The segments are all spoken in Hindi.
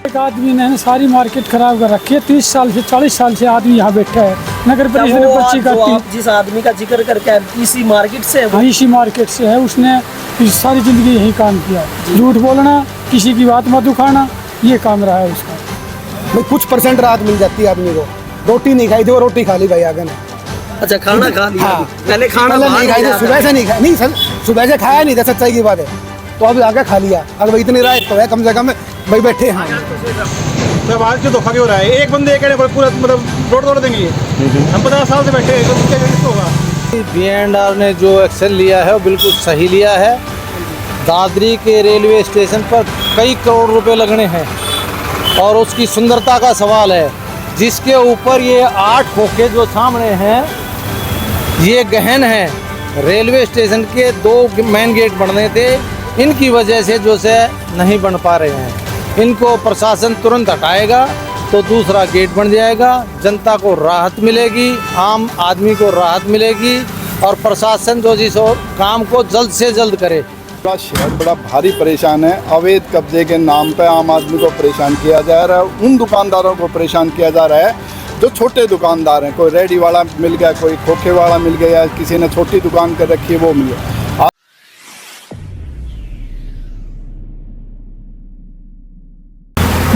एक आदमी ने सारी मार्केट खराब कर रखी है। 30 साल से 40 साल से आदमी यहाँ बैठा है। नगर परिषद में पर्ची काटी। आप जिस आदमी का जिक्र करके इसी मार्केट से है? हाँ, इसी मार्केट से है। उसने सारी जिंदगी यही काम किया, झूठ बोलना, किसी की बात मत उखाड़ना, ये काम रहा है उसका। भाई कुछ परसेंट राहत मिल जाती है आदमी को। रोटी नहीं खाई थी, वो रोटी खा ली भाई आगे ने। अच्छा, खाना खा लिया? हाँ। पहले खाना नहीं खाई थी, सुबह से नहीं खाई, नहीं सर सुबह से खाया नहीं था, सच्चाई की बात है। तो अब आगे खा लिया। अगर भाई इतनी राहत तो है कम से कम भाई बैठे हैं। तो आज जो धोखा क्यों रहा है? एक बंदे कोई पूरा मतलब तोड़ देंगे। हम 50 साल से बैठे हैं, तो होगा। B&R ने जो एक्शन लिया है वो बिल्कुल सही लिया है। दादरी के रेलवे स्टेशन पर कई करोड़ रुपए लगने हैं और उसकी सुंदरता का सवाल है, जिसके ऊपर ये 8 खोखे जो सामने हैं ये गहन है। रेलवे स्टेशन के 2 मेन गेट बनने थे, इनकी वजह से जो से नहीं बन पा रहे हैं। इनको प्रशासन तुरंत हटाएगा तो दूसरा गेट बन जाएगा, जनता को राहत मिलेगी, आम आदमी को राहत मिलेगी और प्रशासन जो जिस काम को जल्द से जल्द करे। पूरा शहर बड़ा भारी परेशान है। अवैध कब्जे के नाम पे आम आदमी को परेशान किया जा रहा है। उन दुकानदारों को परेशान किया जा रहा है जो छोटे दुकानदार हैं। कोई रेडी वाला मिल गया, कोई खोखे वाला मिल गया, किसी ने छोटी दुकान कर रखी है वो मिल गया।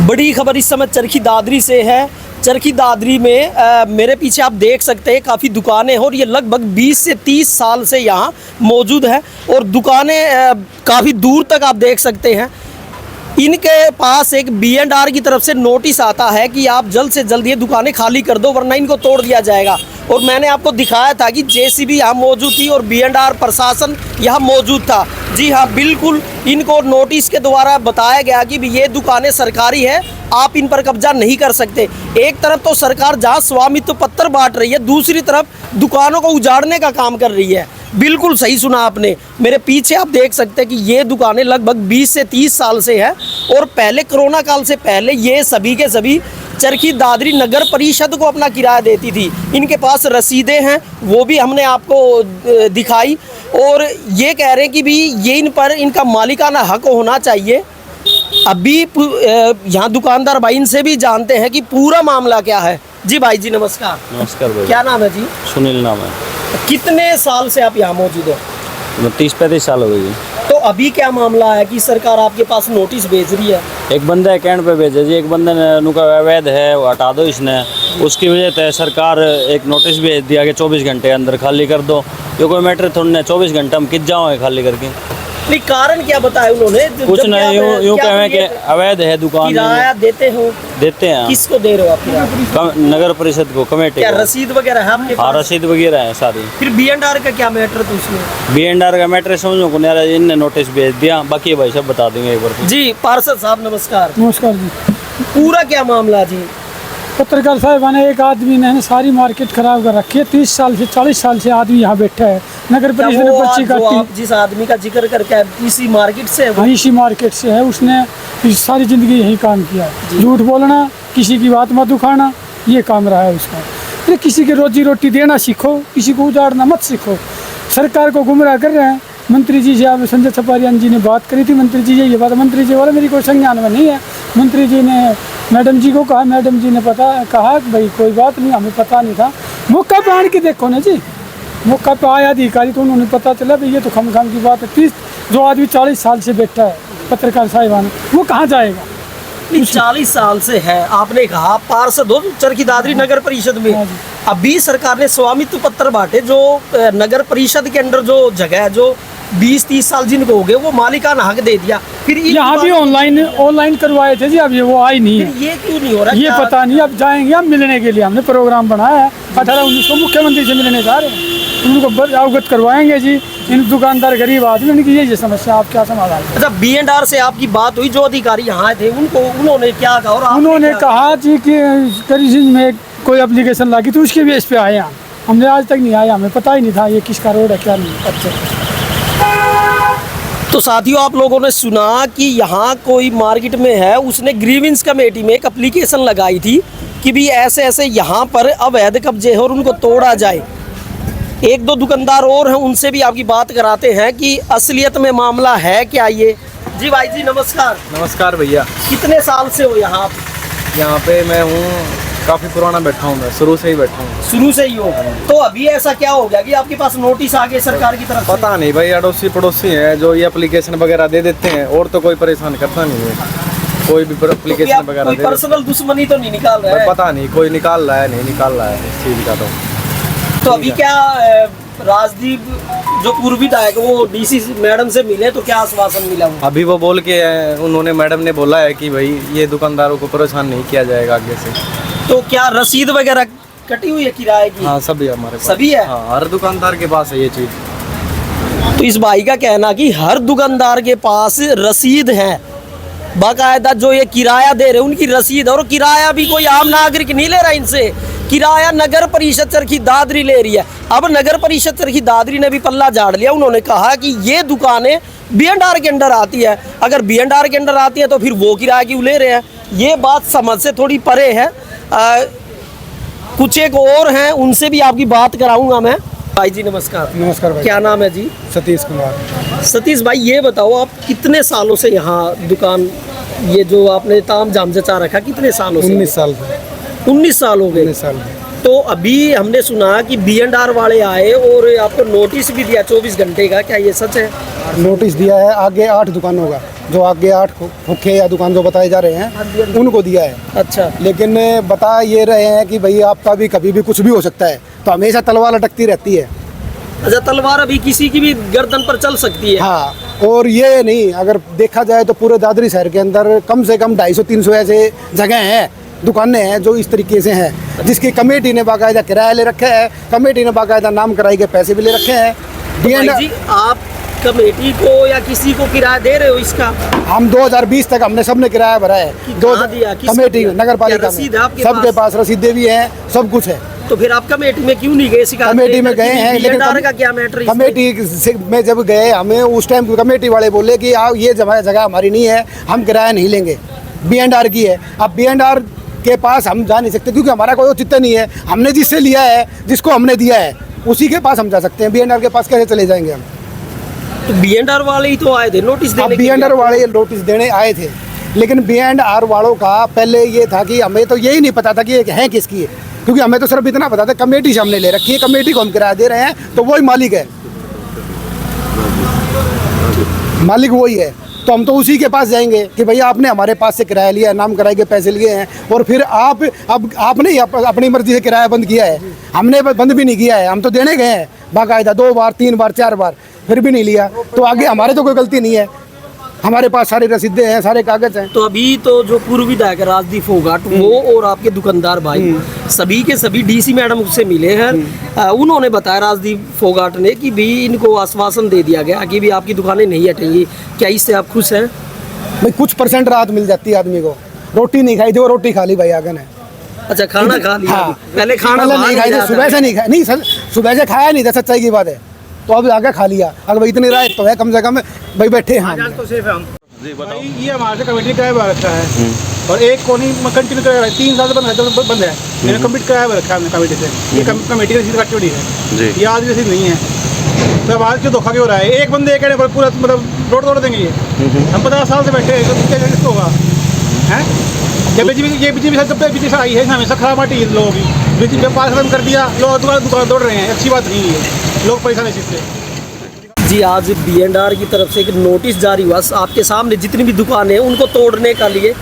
बड़ी खबर इस समय चरखी दादरी से है। चरखी दादरी में मेरे पीछे आप देख सकते हैं काफ़ी दुकानें हैं और ये लगभग 20 से 30 साल से यहाँ मौजूद है और दुकानें काफ़ी दूर तक आप देख सकते हैं। इनके पास एक B&R की तरफ से नोटिस आता है कि आप जल्द से जल्द ये दुकानें खाली कर दो वरना इनको तोड़ दिया जाएगा। और मैंने आपको दिखाया था कि JCB यहाँ मौजूद थी और B&R प्रशासन यहाँ मौजूद था। जी हाँ, बिल्कुल इनको नोटिस के द्वारा बताया गया कि ये दुकानें सरकारी है, आप इन पर कब्जा नहीं कर सकते। एक तरफ तो सरकार जहाँ स्वामित्व पत्र बांट रही है, दूसरी तरफ दुकानों को उजाड़ने का काम कर रही है। बिल्कुल सही सुना आपने। मेरे पीछे आप देख सकते हैं कि ये दुकानें लगभग 20 से 30 साल से है और पहले कोरोना काल से पहले ये सभी के सभी चरखी दादरी नगर परिषद को अपना किराया देती थी। इनके पास रसीदें हैं, वो भी हमने आपको दिखाई और ये कह रहे हैं कि भी ये इन पर इनका मालिकाना हक होना चाहिए। अभी यहाँ दुकानदार भाई इनसे भी जानते हैं कि पूरा मामला क्या है। जी भाई जी नमस्कार। नमस्कार भाई। क्या नाम है जी? सुनील नाम है। कितने साल से आप यहाँ मौजूद हो? 30-35 साल हो गई। तो अभी क्या मामला है कि सरकार आपके पास नोटिस भेज रही है? एक बंदा कैंट पे भेजा जी, एक बंदे ने नुका अवैध है वो हटा दो इसने, उसकी वजह से सरकार एक नोटिस भेज दिया कि 24 घंटे अंदर खाली कर दो। ये कोई मैटर थोड़ी ना, 24 घंटे हम कित जाओ खाली करके। नहीं, कारण क्या बताया उन्होंने? कुछ नहीं, यूँ कहें कि अवैध है दुकान। किराया देते हो? देते हैं। किसको दे रहे हो आप किराया? नगर परिषद को, कमेटी। क्या रसीद वगैरह है आपके पास? हाँ, रसीद वगैरह है सारी। फिर B&R का क्या मैटर था उसमें? B&R का मैटर समझो को नहीं, इनने नोटिस भेज दिया, बाकी भाई सब बता देंगे एक बार। जी पार्षद साहब नमस्कार। नमस्कार जी। पूरा क्या मामला जी? पत्रकार साहब ने एक आदमी ने सारी मार्केट खराब कर रखी है। 30 साल से 40 साल से आदमी यहाँ बैठा है। नगर परिषद में पर्ची काटी। आप जिस आदमी का जिक्र करके इसी मार्केट से है? हाँ, इसी मार्केट से है। उसने सारी जिंदगी यही काम किया, झूठ बोलना, किसी की बात मत उखाड़ना, ये काम रहा है उसका। अरे किसी की रोजी रोटी देना सीखो, किसी को उजाड़ना मत सीखो। सरकार को गुमराह कर रहे हैं। मंत्री जी से आप संजय छपारियान जी ने बात करी थी, मंत्री जी ये बात, मंत्री जी बोला मेरी कोई संज्ञान में नहीं है। मंत्री जी ने मैडम जी को कहा, मैडम जी ने कहा कि भाई कोई बात नहीं, हमें पता नहीं था। मौका पे आन के देखो ना जी, मौका पे आया अधिकारी तो उन्होंने पता चला भाई ये तो खम की बात है। 30 जो आदमी 40 साल से बैठा है पत्रकार साहिबान, वो कहाँ जाएगा? 40 साल से है। आपने कहा पार्षद हो चरखी दादरी नगर परिषद में, अभी सरकार ने स्वामित्व पत्र बांटे जो नगर परिषद के अंदर जो जगह है जो 20-30 साल जिनको हो गए वो मालिकाना हक दे दिया। फिर यहाँ भी ऑनलाइन करवाए थे जी, अब ये वो आई नहीं है। ये क्यों नहीं हो रहा? ये पता नहीं। अब जाएंगे हम मिलने के लिए, हमने प्रोग्राम बनाया है 18-19 को, मुख्यमंत्री से मिलने जा रहे हैं, उनको अवगत करवाएंगे जी। इन दुकानदार गरीब आदमी, उनकी ये समस्या आप क्या समाधान? अच्छा, B&R से आपकी बात हुई, जो अधिकारी यहाँ आए थे उन्होंने क्या कहा? और उन्होंने कहा जी कि में कोई एप्लीकेशन लगी तो उसके बेस पे आए हैं। हमने आज तक नहीं आया, हमें पता ही नहीं था ये किसका रोड है क्या नहीं। अच्छा, तो साथियों आप लोगों ने सुना कि यहाँ कोई मार्केट में है, उसने ग्रीवेंस कमेटी में एक एप्लीकेशन लगाई थी कि भी ऐसे ऐसे यहाँ पर अवैध कब्जे हैं और उनको तोड़ा जाए। 1-2 दुकानदार और हैं, उनसे भी आपकी बात कराते हैं कि असलियत में मामला है क्या ये। जी भाई जी नमस्कार। नमस्कार भैया। कितने साल से हो यहाँ आप? यहाँ पे मैं हूँ, काफ़ी पुराना बैठा हूँ, मैं शुरू से ही बैठा हूँ। शुरू से ही हो? तो अभी ऐसा क्या हो गया कि आपके पास नोटिस आ गए सरकार की तरफ से? पता नहीं भाई, अड़ोसी पड़ोसी हैं जो ये एप्लीकेशन वगैरह दे देते हैं, और तो कोई परेशान करता नहीं है। कोई भी एप्लीकेशन वगैरह कोई दे देते पर्सनल दुश्मनी तो नहीं निकाल रहा हैं। है? पता नहीं कोई निकाल रहा है नहीं निकाल रहा है इस चीज़ का। तो अभी क्या राजदीप जो पूर्व विधायक वो डीसी मैडम से मिले तो क्या आश्वासन मिला वो? अभी वो बोल के उन्होंने, मैडम ने बोला है कि भाई ये दुकानदारों को परेशान नहीं किया जाएगा आगे से। तो क्या रसीद वगैरह कटी हुई है किराए की? हाँ सभी हमारे पास सभी है? हाँ, हर दुकानदार के पास है ये चीज़। तो इस भाई का कहना कि हर दुकानदार के पास रसीद है, बाकायदा जो ये किराया दे रहे उनकी रसीद, और किराया भी कोई आम नागरिक नहीं ले रहा इनसे, किराया नगर परिषद चरखी दादरी ले रही है। अब नगर परिषद चरखी दादरी ने भी पल्ला झाड़ लिया, उन्होंने कहा कि ये दुकानें B&R के अंडर आती है, अगर B&R के अंडर आती है तो फिर वो किराया क्यों ले रहे हैं। ये बात समझ से थोड़ी परे है। कुछ एक और हैं, उनसे भी आपकी बात कराऊंगा मैं। भाई जी नमस्कार। नमस्कार भाई। क्या नाम है जी? सतीश कुमार। सतीश भाई ये बताओ, आप कितने सालों से यहाँ दुकान, ये जो आपने ताम झाम जचा रखा, कितने सालों से? 19 साल से। 19 साल हो गए। 19 साल में। तो अभी हमने सुना कि B&R वाले आए और आपको नोटिस भी दिया 24 घंटे का, क्या ये सच है? नोटिस दिया है आगे 8 दुकानों का, जो आगे 8 खोखे या दुकान जो बताए जा रहे हैं उनको दिया है। अच्छा। लेकिन बता ये रहे हैं कि भाई आपका भी कभी भी कुछ भी हो सकता है, तो हमेशा तलवार लटकती रहती है। अच्छा, तलवार अभी किसी की भी गर्दन पर चल सकती है। हाँ, और ये नहीं, अगर देखा जाए तो पूरे दादरी शहर के अंदर कम से कम 250-300 ऐसे जगह हैं, दुकानें हैं जो इस तरीके से हैं, जिसकी कमेटी ने बाकायदा किराया ले रखा है, कमेटी ने बाकायदा नाम कराई के पैसे भी ले रखे हैं। तो भाई जी आप कमेटी को या किसी को किराया दे रहे हो इसका? हम 2020 तक हमने सबने किराया भरा है। कहाँ दिया? किसको कमेटी दिया? नगर पालिका क्या रसीद है आपके सबके पास रसीदें भी हैं, सब कुछ है। तो फिर आप कमेटी में क्यों नहीं गए? कमेटी में गए हैं, लेकिन B&R का क्या मैटर? कमेटी में जब गए, हमें उस टाइम कमेटी वाले बोले कि आप ये जगह हमारी नहीं है, हम किराया नहीं लेंगे, B&R की है। अब B&R के पास हम जा नहीं सकते क्योंकि हमारा कोई औचित्य नहीं है। हमने जिससे लिया है, जिसको हमने दिया है, उसी के पास हम जा सकते हैं। B&R के पास कैसे चले जाएंगे हम? तो B&R वाले ही तो आए थे नोटिस देने के लिए। B&R वाले नोटिस देने आए थे, लेकिन B&R वालों का पहले ये था कि हमें तो यही नहीं पता था कि ये है किसकी है, क्योंकि हमें तो सिर्फ इतना पता था कमेटी से हमने ले रखी है, कमेटी को हम किराया दे रहे हैं, तो वही मालिक है, मालिक वही है। तो हम तो उसी के पास जाएंगे कि भैया आपने हमारे पास से किराया लिया है, नाम किराए के पैसे लिए हैं, और फिर अब आपने ही अपनी मर्जी से किराया बंद किया है, हमने बंद भी नहीं किया है। हम तो देने गए हैं बाकायदा 2 बार 3 बार 4 बार, फिर भी नहीं लिया। तो आगे हमारे तो कोई गलती नहीं है, हमारे पास सारी रसीदें हैं, सारे कागज हैं। तो अभी तो जो पूर्व विधायक राजदीप फोगाट वो और आपके दुकानदार भाई सभी के सभी डीसी मैडम से मिले हैं। उन्होंने बताया राजदीप फोगाट ने कि भी इनको आश्वासन दे दिया गया कि भी आपकी दुकानें नहीं हटेंगी। क्या इससे आप खुश हैं? भाई कुछ % राहत मिल जाती है आदमी को। रोटी नहीं खाई थी, वो रोटी खा ली भाई आगे ने। अच्छा, खाना खा लिया? हाँ, पहले खाना नहीं खाई थी, सुबह से नहीं खाया, नहीं सर सुबह से खाया नहीं था, सच्चाई की बात है। तो अब आगे खा लिया, अगर इतनी राहत तो है कम से कम भाई बैठे हैं हम। तो सेफ है हम जी। बताओ, ये हमारे से कमेटी किराया भर रखा है और एक कोनी कंटिन्यू कर रहा है, 3 साल से बंद है। मैंने कंप्लीट किराया भर रखा है हमने कमेटी से। ये कमेटी की रसीद कटी हुई है, ये आज रसीद नहीं है। तो आज क्यों धोखा क्यों हो रहा है? एक बंदे कहने पर पूरा मतलब रोड तोड़ देंगे ये। हम 50 साल से बैठे हैं, तो क्या होगा है? जब बिजली आई है हमेशा खराब बाटी है लोगों की, बिजली पास खत्म कर दिया, लोग दुकान दौड़ रहे हैं, अच्छी बात नहीं है, लोग परेशान है इससे। जी आज B&R की तरफ से एक नोटिस जारी हुआ आपके सामने, जितनी भी दुकानें हैं उनको तोड़ने का लिए,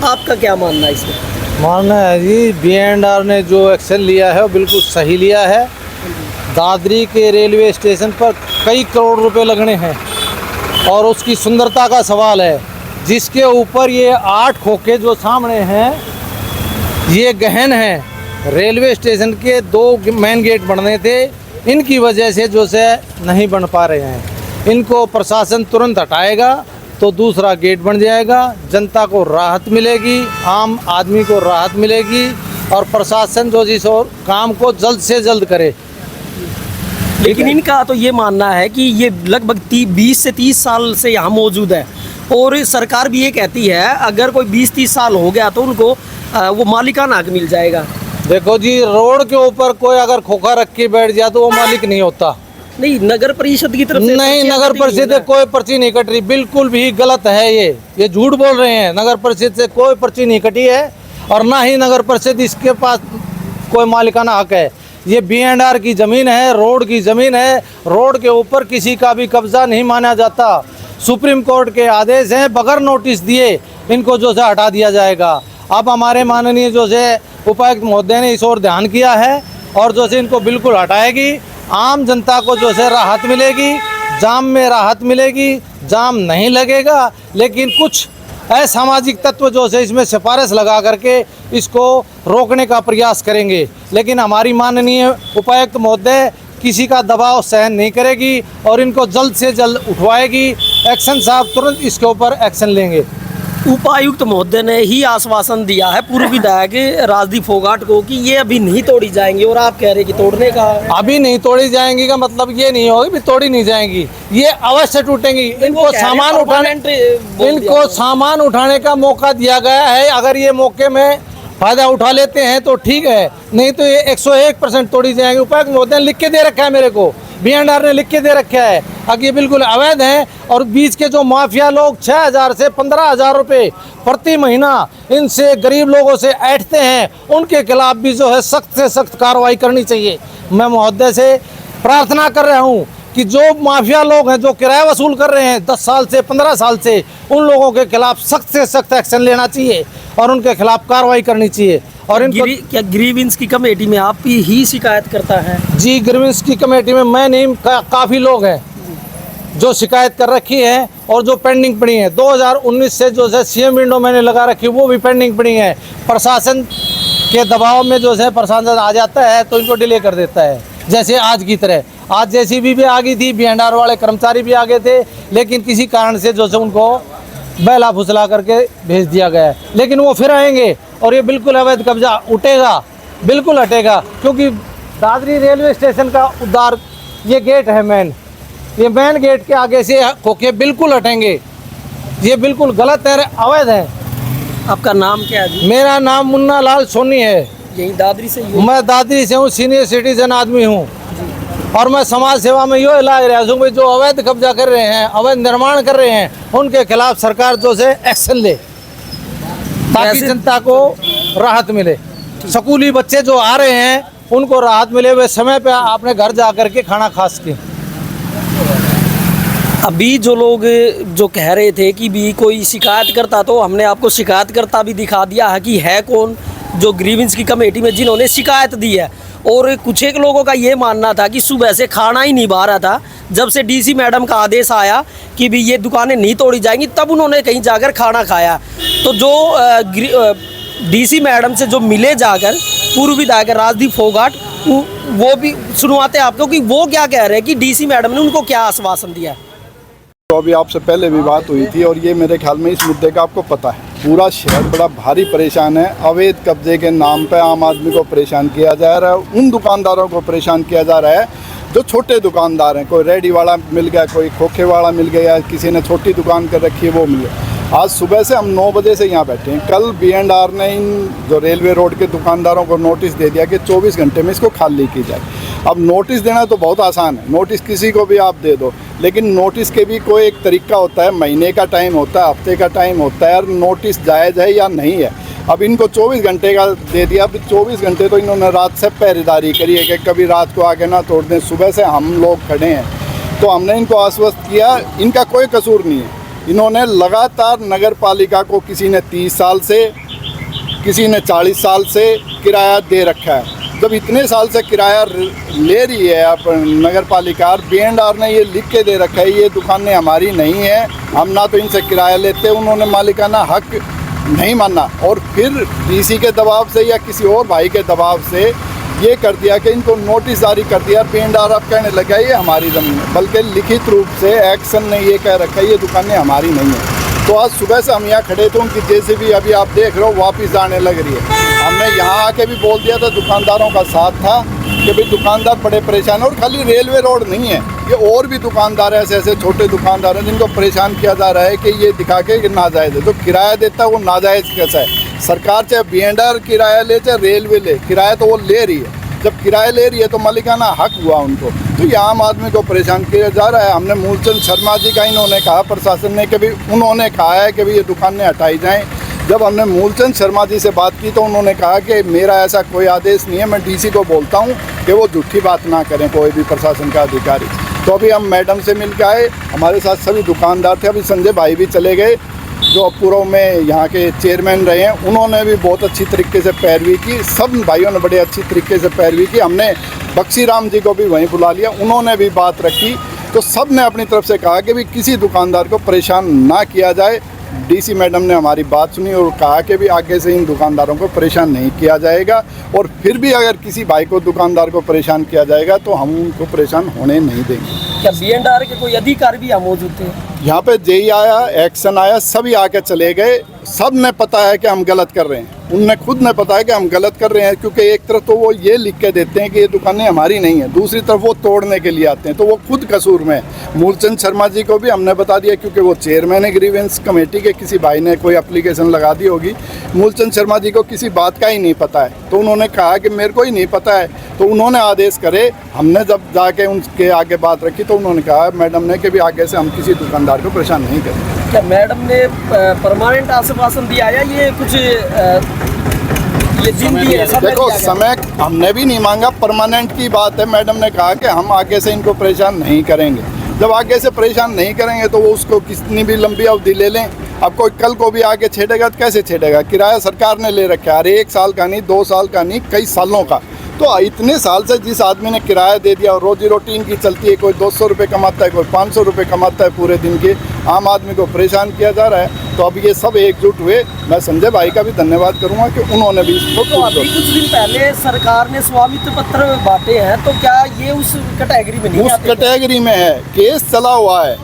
आपका क्या मानना है इसमें? मानना है जी, B&R ने जो एक्शन लिया है वो बिल्कुल सही लिया है। दादरी के रेलवे स्टेशन पर कई करोड़ रुपए लगने हैं और उसकी सुंदरता का सवाल है, जिसके ऊपर ये 8 खोखे जो सामने हैं ये गहन हैं। रेलवे स्टेशन के 2 मेन गेट बनने थे, इनकी वजह से जो से नहीं बन पा रहे हैं। इनको प्रशासन तुरंत हटाएगा तो दूसरा गेट बन जाएगा, जनता को राहत मिलेगी, आम आदमी को राहत मिलेगी और प्रशासन जो जिस और काम को जल्द से जल्द करे। लेकिन इनका तो ये मानना है कि ये लगभग 20 से 30 साल से यहाँ मौजूद है और सरकार भी ये कहती है अगर कोई 20-30 साल हो गया तो उनको वो मालिकाना हक मिल जाएगा। देखो जी, रोड के ऊपर कोई अगर खोखा रख के बैठ जाए तो वो मालिक नहीं होता, नहीं, नगर परिषद की तरफ से नहीं, पर्चियां नगर कटी हुई परिषद है से कोई पर्ची नहीं कट रही, बिल्कुल भी गलत है ये झूठ बोल रहे हैं। नगर परिषद से कोई पर्ची नहीं कटी है और ना ही नगर परिषद इसके पास कोई मालिकाना हक है। ये B&R की ज़मीन है, रोड की ज़मीन है, रोड के ऊपर किसी का भी कब्जा नहीं माना जाता। सुप्रीम कोर्ट के आदेश हैं, बगैर नोटिस दिए इनको जो है हटा दिया जाएगा। अब हमारे माननीय जो है उपायुक्त महोदय ने इस ओर ध्यान किया है और जो है इनको बिल्कुल हटाएगी। आम जनता को जो है राहत मिलेगी, जाम में राहत मिलेगी, जाम नहीं लगेगा। लेकिन कुछ असामाजिक तत्व जो है इसमें सिफारिश लगा करके इसको रोकने का प्रयास करेंगे, लेकिन हमारी माननीय उपायुक्त महोदय किसी का दबाव सहन नहीं करेगी और इनको जल्द से जल्द उठवाएगी। एक्शन साहब तुरंत इसके ऊपर एक्शन लेंगे। उपायुक्त महोदय ने ही आश्वासन दिया है पूर्व विधायक राजदीप फोगाट को कि ये अभी नहीं तोड़ी जाएंगी, और आप कह रहे कि तोड़ने का अभी नहीं तोड़ी जाएंगी का मतलब ये नहीं होगा कि तोड़ी नहीं जाएंगी, ये अवश्य टूटेंगी। इनको सामान उठाने का मौका दिया गया है। अगर ये मौके में फायदा उठा लेते हैं तो ठीक है, नहीं तो ये 101% तोड़ी जाएंगी। उपायुक्त महोदय ने लिख के दे रखा है मेरे को, B&R ने लिख के दे रखा है। अब ये बिल्कुल अवैध है और बीच के जो माफिया लोग 6,000 से 15,000 रुपये प्रति महीना इनसे गरीब लोगों से ऐंठते हैं, उनके खिलाफ भी जो है सख्त से सख्त कार्रवाई करनी चाहिए। मैं महोदय से प्रार्थना कर रहा हूँ कि जो माफिया लोग हैं जो किराया वसूल कर रहे हैं 10 साल से 15 साल से, उन लोगों के खिलाफ सख्त से सख्त एक्शन लेना चाहिए और उनके खिलाफ कार्रवाई करनी चाहिए। और इनको क्या ग्रीवेंस की कमेटी में आप ही शिकायत करता है? जी, ग्रीवेंस की कमेटी में मैं नहीं, काफ़ी लोग हैं जो शिकायत कर रखी है और जो पेंडिंग पड़ी है। 2019 से जो है CM विंडो मैंने लगा रखी, वो भी पेंडिंग पड़ी है। प्रशासन के दबाव में जो है प्रशासन आ जाता है तो इनको डिले कर देता है, जैसे आज की तरह। आज JCB भी आ गई थी, B&R वाले कर्मचारी भी आ गए थे, लेकिन किसी कारण से जो है उनको बैला फुसला करके भेज दिया गया है। लेकिन वो फिर आएंगे और ये बिल्कुल अवैध कब्जा उठेगा, बिल्कुल हटेगा, क्योंकि दादरी रेलवे स्टेशन का उद्धार ये गेट है मेन, ये मेन गेट के आगे से खोखे बिल्कुल हटेंगे। ये बिल्कुल गलत है, अवैध है। आपका नाम क्या है? मेरा नाम मुन्ना लाल सोनी है। यही दादरी से? मैं दादरी से हूँ, सीनियर सिटीजन आदमी हूँ और मैं समाज सेवा में यो इलाज रहा हूँ जो अवैध कब्जा कर रहे हैं, अवैध निर्माण कर रहे हैं, उनके खिलाफ सरकार जो है एक्शन ले ताकि जनता को राहत मिले। स्कूली बच्चे जो आ रहे हैं उनको राहत मिले, वे समय पे अपने घर जा कर के खाना खा सकें। अभी जो लोग जो कह रहे थे कि भी कोई शिकायत करता, तो हमने आपको शिकायत करता भी दिखा दिया है कि है कौन जो ग्रीवेंस की कमेटी में जिन्होंने शिकायत दी है। और कुछ एक लोगों का ये मानना था कि सुबह से खाना ही नहीं बा रहा था, जब से DC मैडम का आदेश आया कि भी ये दुकानें नहीं तोड़ी जाएंगी, तब उन्होंने कहीं जाकर खाना खाया। तो जो DC मैडम से जो मिले जाकर पूर्व विधायक राजदीप फोगाट, वो भी सुनवाते हैं आपको कि वो क्या कह रहे हैं कि DC मैडम ने उनको क्या आश्वासन दिया। तो अभी आपसे पहले भी बात हुई थी और ये मेरे ख्याल में इस मुद्दे का आपको पता है, पूरा शहर बड़ा भारी परेशान है। अवैध कब्जे के नाम पे आम आदमी को परेशान किया जा रहा है, उन दुकानदारों को परेशान किया जा रहा है जो छोटे दुकानदार हैं। कोई रेडी वाला मिल गया, कोई खोखे वाला मिल गया, किसी ने छोटी दुकान कर रखी है वो मिल गया। आज सुबह से हम 9 बजे से यहाँ बैठे हैं। कल B&R ने इन जो रेलवे रोड के दुकानदारों को नोटिस दे दिया कि 24 घंटे में इसको खाली की जाए। अब नोटिस देना तो बहुत आसान है, नोटिस किसी को भी आप दे दो, लेकिन नोटिस के भी कोई एक तरीका होता है, महीने का टाइम होता है, हफ्ते का टाइम होता है, और नोटिस जायज़ है या नहीं है। अब इनको 24 घंटे का दे दिया। अब 24 घंटे तो इन्होंने रात से पहरेदारी करी है कि कभी रात को आके ना तोड़ दें। सुबह से हम लोग खड़े हैं तो हमने इनको आश्वस्त किया, इनका कोई कसूर नहीं है। इन्होंने लगातार नगर पालिका को किसी ने 30 साल से, किसी ने 40 साल से किराया दे रखा है। जब इतने साल से किराया ले रही है आप नगर पालिका, B&R ने ये लिख के दे रखा है ये दुकानें हमारी नहीं है, हम ना तो इनसे किराया लेते। उन्होंने मालिकाना हक नहीं माना और फिर DC के दबाव से या किसी और भाई के दबाव से ये कर दिया कि इनको नोटिस जारी कर दिया। B&R अब कहने लगा ये हमारी ज़मीन है, बल्कि लिखित रूप से एक्शन ने ये कह रखा है ये दुकानें हमारी नहीं है। तो आज सुबह से हम यहाँ खड़े थे, उनकी JCB अभी आप देख रहे हो वापस आने लग रही है। हमने यहाँ आके भी बोल दिया था, दुकानदारों का साथ था कि भाई दुकानदार बड़े परेशान हैं। और खाली रेलवे रोड नहीं है, ये और भी दुकानदार ऐसे ऐसे छोटे दुकानदार हैं जिनको परेशान किया जा रहा है कि ये दिखा के नाजायज़ है। जो किराया देता है वो नाजायज़ कैसा है? सरकार चाहे B&R किराया ले चाहे रेलवे ले, किराया तो वो ले रही है। जब किराया ले रही है तो मालिकाना हक हुआ उनको। तो ये आम आदमी को परेशान किया जा रहा है। हमने मूलचंद शर्मा जी का इन्होंने कहा, प्रशासन ने, कि भी उन्होंने कहा है कि भी ये दुकानें हटाई जाएं। जब हमने मूलचंद शर्मा जी से बात की तो उन्होंने कहा कि मेरा ऐसा कोई आदेश नहीं है, मैं डीसी को बोलता हूँ कि वो झूठी बात ना करें कोई भी प्रशासन का अधिकारी। तो अभी हम मैडम से मिल के आए, हमारे साथ सभी दुकानदार थे। अभी संजय भाई भी चले गए जो पूर्व में यहाँ के चेयरमैन रहे हैं, उन्होंने भी बहुत अच्छी तरीके से पैरवी की। सब भाइयों ने बड़े अच्छी तरीके से पैरवी की। हमने बक्सी राम जी को भी वहीं बुला लिया, उन्होंने भी बात रखी। तो सब ने अपनी तरफ से कहा कि भी किसी दुकानदार को परेशान ना किया जाए। डीसी मैडम ने हमारी बात सुनी और कहा कि भी आगे से इन दुकानदारों को परेशान नहीं किया जाएगा, और फिर भी अगर किसी भाई को, दुकानदार को परेशान किया जाएगा तो हम उनको परेशान होने नहीं देंगे। क्या बीएनआर के कोई अधिकारी भी यहाँ मौजूद थे? यहाँ पे जेई आया, एक्शन आया, सभी आके चले गए। सब ने पता है कि हम गलत कर रहे हैं, उनने खुद ने पता है कि हम गलत कर रहे हैं, क्योंकि एक तरफ तो वो ये लिख के देते हैं कि ये दुकानें हमारी नहीं है, दूसरी तरफ वो तोड़ने के लिए आते हैं, तो वो खुद कसूर में है। मूलचंद शर्मा जी को भी हमने बता दिया, क्योंकि वो चेयरमैन है ग्रीवेंस कमेटी के, किसी भाई ने कोई एप्लीकेशन लगा दी होगी। मूलचंद शर्मा जी को किसी बात का ही नहीं पता है, तो उन्होंने कहा कि मेरे को ही नहीं पता है, तो उन्होंने आदेश करे। हमने जब जाके उनके आगे बात रखी तो उन्होंने कहा मैडम ने कि भी आगे से हम किसी दुकानदार को परेशान नहीं करेंगे। क्या मैडम ने परमानेंट आश्वासन दिया या ये कुछ ये दिन दिए? देखो, समय हमने भी नहीं मांगा, परमानेंट की बात है। मैडम ने कहा कि हम आगे से इनको परेशान नहीं करेंगे। जब आगे से परेशान नहीं करेंगे तो वो उसको कितनी भी लंबी अवधि ले लें। अब कोई कल को भी आगे छेड़ेगा तो कैसे छेड़ेगा? किराया सरकार ने ले रखा है, अरे 1 साल का नहीं, 2 साल का नहीं, कई सालों का। तो इतने साल से जिस आदमी ने किराया दे दिया और रोजी रोटी इनकी चलती है, कोई 200 रुपये कमाता है, कोई 500 रुपये कमाता है पूरे दिन के, आम आदमी को परेशान किया जा रहा है। तो अब ये सब एकजुट हुए। मैं संजय भाई का भी धन्यवाद करूंगा कि उन्होंने भी इसको तो अभी कुछ दिन पहले सरकार ने स्वामित्व पत्र बांटे हैं, तो क्या ये उस कैटेगरी में नहीं उस आते? कैटेगरी में है। केस चला हुआ है,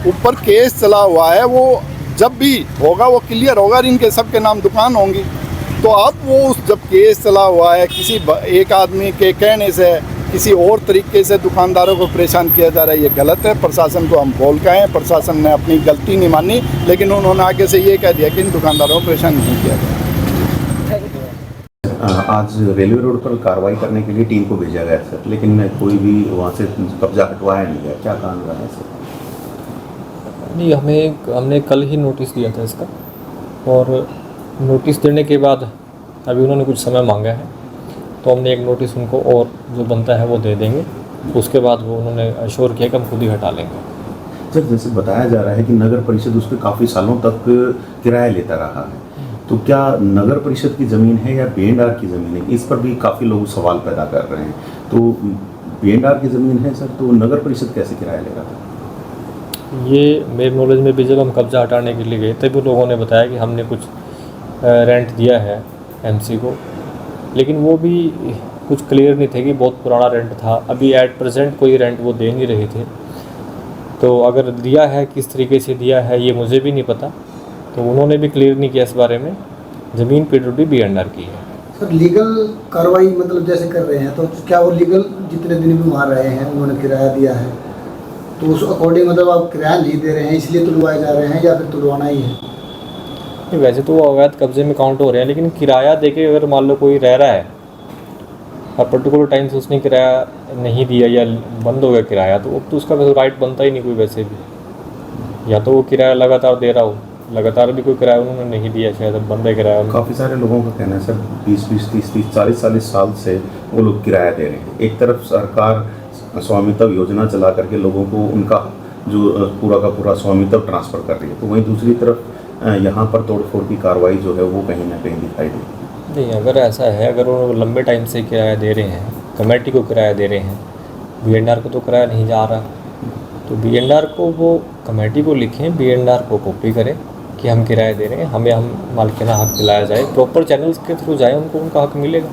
ऊपर केस चला हुआ है, वो जब भी होगा वो क्लियर होगा, इनके सबके नाम दुकान होंगी। तो अब वो जब केस चला हुआ है, किसी एक आदमी के कहने से किसी और तरीके से दुकानदारों को परेशान किया जा रहा है, ये गलत है। प्रशासन को हम बोल के आए, प्रशासन ने अपनी गलती नहीं मानी, लेकिन उन्होंने आगे से ये कह दिया कि इन दुकानदारों को परेशान नहीं किया जाए। आज रेलवे रोड पर कार्रवाई करने के लिए टीम को भेजा गया सर, लेकिन कोई भी वहाँ से कब्जा हटवाया नहीं गया, क्या कारण रहा है सर? नहीं, हमने कल ही नोटिस दिया था इसका, और नोटिस देने के बाद अभी उन्होंने कुछ समय मांगा है, तो हमने एक नोटिस उनको और जो बनता है वो दे देंगे। उसके बाद वो उन्होंने अश्योर किया कि हम खुद ही हटा लेंगे। सर, जैसे बताया जा रहा है कि नगर परिषद उस पर काफ़ी सालों तक किराया लेता रहा है, तो क्या नगर परिषद की ज़मीन है या बीएनआर की ज़मीन है? इस पर भी काफ़ी लोग सवाल पैदा कर रहे हैं। तो बीएनआर की ज़मीन है सर, तो नगर परिषद कैसे किराया ले रहा था? ये मेरे नॉलेज में भी जब हम कब्जा हटाने के लिए गए तभी लोगों ने बताया कि हमने कुछ रेंट दिया है एमसी को, लेकिन वो भी कुछ क्लियर नहीं थे कि बहुत पुराना रेंट था। अभी एट प्रेजेंट कोई रेंट वो दे नहीं रहे थे, तो अगर दिया है किस तरीके से दिया है ये मुझे भी नहीं पता, तो उन्होंने भी क्लियर नहीं किया इस बारे में। ज़मीन पीडब्ल्यूडी बीएनआर की है। सर, लीगल कार्रवाई मतलब जैसे कर रहे हैं, तो क्या वो लीगल जितने दिन भी वहाँ रहे हैं, उन्होंने किराया दिया है, तो उस अकॉर्डिंग मतलब आप किराया नहीं दे रहे हैं इसलिए तुलवाए जा रहे हैं या फिर तुलवाना ही है? वैसे तो वो अवैध कब्जे में काउंट हो रहे हैं, लेकिन किराया देके अगर मान लो कोई रह रहा है और पर्टिकुलर टाइम से उसने किराया नहीं दिया या बंद हो गया किराया, तो अब तो उसका वैसे राइट बनता ही नहीं कोई वैसे भी। या तो वो किराया लगातार दे रहा हो, लगातार भी कोई किराया उन्होंने नहीं दिया, शायद अब बंद है किराया। काफ़ी सारे लोगों का कहना है सर, 20-20, 30-30, 40-40 साल से वो लोग किराया दे रहे हैं। एक तरफ सरकार स्वामित्व योजना चला करके लोगों को उनका जो पूरा का पूरा स्वामित्व ट्रांसफ़र कर रही है, तो वहीं दूसरी तरफ यहाँ पर तोड़फोड़ की कार्रवाई जो है वो कहीं ना कहीं दिखाई दी। नहीं, अगर ऐसा है, अगर वो लंबे टाइम से किराया दे रहे हैं, कमेटी को किराया दे रहे हैं, बीएनआर को तो किराया नहीं जा रहा, तो बीएनआर को वो कमेटी को लिखें, बीएनआर को कॉपी करें कि हम किराया दे रहे हैं, हमें हम मालिकाना हक दिलाया जाए, प्रॉपर चैनल्स के थ्रू जाए, उनको उनका हक मिलेगा।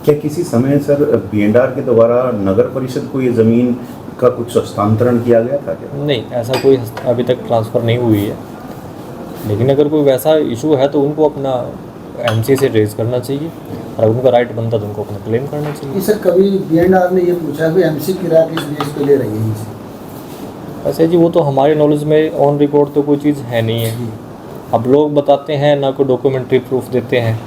क्या किसी समय सर बीएनआर के द्वारा नगर परिषद को ये ज़मीन का कुछ हस्तांतरण किया गया था क्या? नहीं, ऐसा कोई अभी तक ट्रांसफ़र नहीं हुई है, लेकिन अगर कोई वैसा इशू है तो उनको अपना एमसी से रेज करना चाहिए, और उनका राइट बनता तो उनको अपना क्लेम करना चाहिए। सर, कभी बीएनआर ने ये पूछा कि एमसी किराया किस बेस पे ले रही है? वैसे जी वो तो हमारे नॉलेज में ऑन रिकॉर्ड तो कोई चीज़ है नहीं है। अब लोग बताते हैं, ना कोई डॉक्यूमेंट्री प्रूफ देते हैं,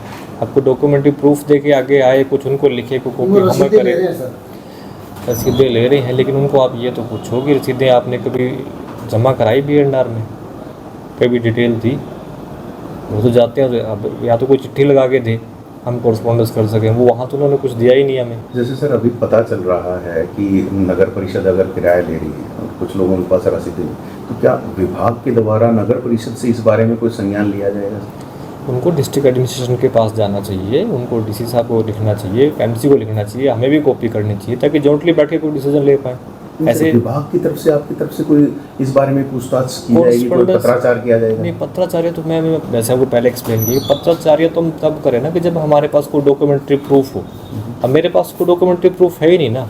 आपको डॉक्यूमेंट्री प्रूफ दे के आगे आए, कुछ उनको लिखे, को कॉपी वो हमें रसीदें ले करे। रहे हैं सर। रसीदें ले रहे हैं, लेकिन उनको आप ये तो पूछो कि रसीदें आपने कभी जमा कराई BNR में, कभी डिटेल दी? वो तो जाते हैं, अब या तो कोई चिट्ठी लगा के दे, हम कॉरस्पॉन्डेंस कर सकें, वो वहाँ तो उन्होंने कुछ दिया ही नहीं हमें। जैसे सर अभी पता चल रहा है कि नगर परिषद अगर किराया ले रही है और कुछ लोगों के पास रसीदें, तो क्या विभाग के द्वारा नगर परिषद से इस बारे में कोई संज्ञान लिया जाएगा? उनको डिस्ट्रिक्ट एडमिनिस्ट्रेशन के पास जाना चाहिए, उनको DC साहब को लिखना चाहिए, MC को लिखना चाहिए, हमें भी कॉपी करनी चाहिए, ताकि जॉइंटली बैठ के कोई डिसीजन ले पाएँ। ऐसे विभाग की तरफ से, आपकी तरफ से कोई इस बारे में पूछताछ की जाएगी, कोई पत्राचार किया जाएगा? नहीं, पत्राचार्य तो मैं वैसे आपको पहले एक्सप्लेन किया, पत्राचार्य तो हम तब करें ना कि जब हमारे पास कोई डॉक्यूमेंट्री प्रूफ हो। अब मेरे पास कोई डॉक्यूमेंट्री प्रूफ है ही नहीं ना,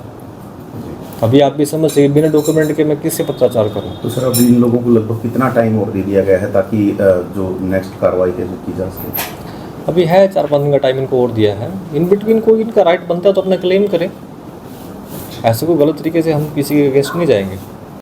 अभी आप भी समझ सकते, बिना डॉक्यूमेंट के मैं किससे पत्राचार करूँ? तो सर अभी इन लोगों को लगभग कितना टाइम और दे दिया गया है ताकि जो नेक्स्ट कार्रवाई है वो की जा सके? अभी है 4-5 दिन का टाइम इनको और दिया है। इन बिटवीन कोई इनका राइट बनता है तो अपना क्लेम करें, ऐसे कोई गलत तरीके से हम किसी के अगेंस्ट नहीं जाएंगे।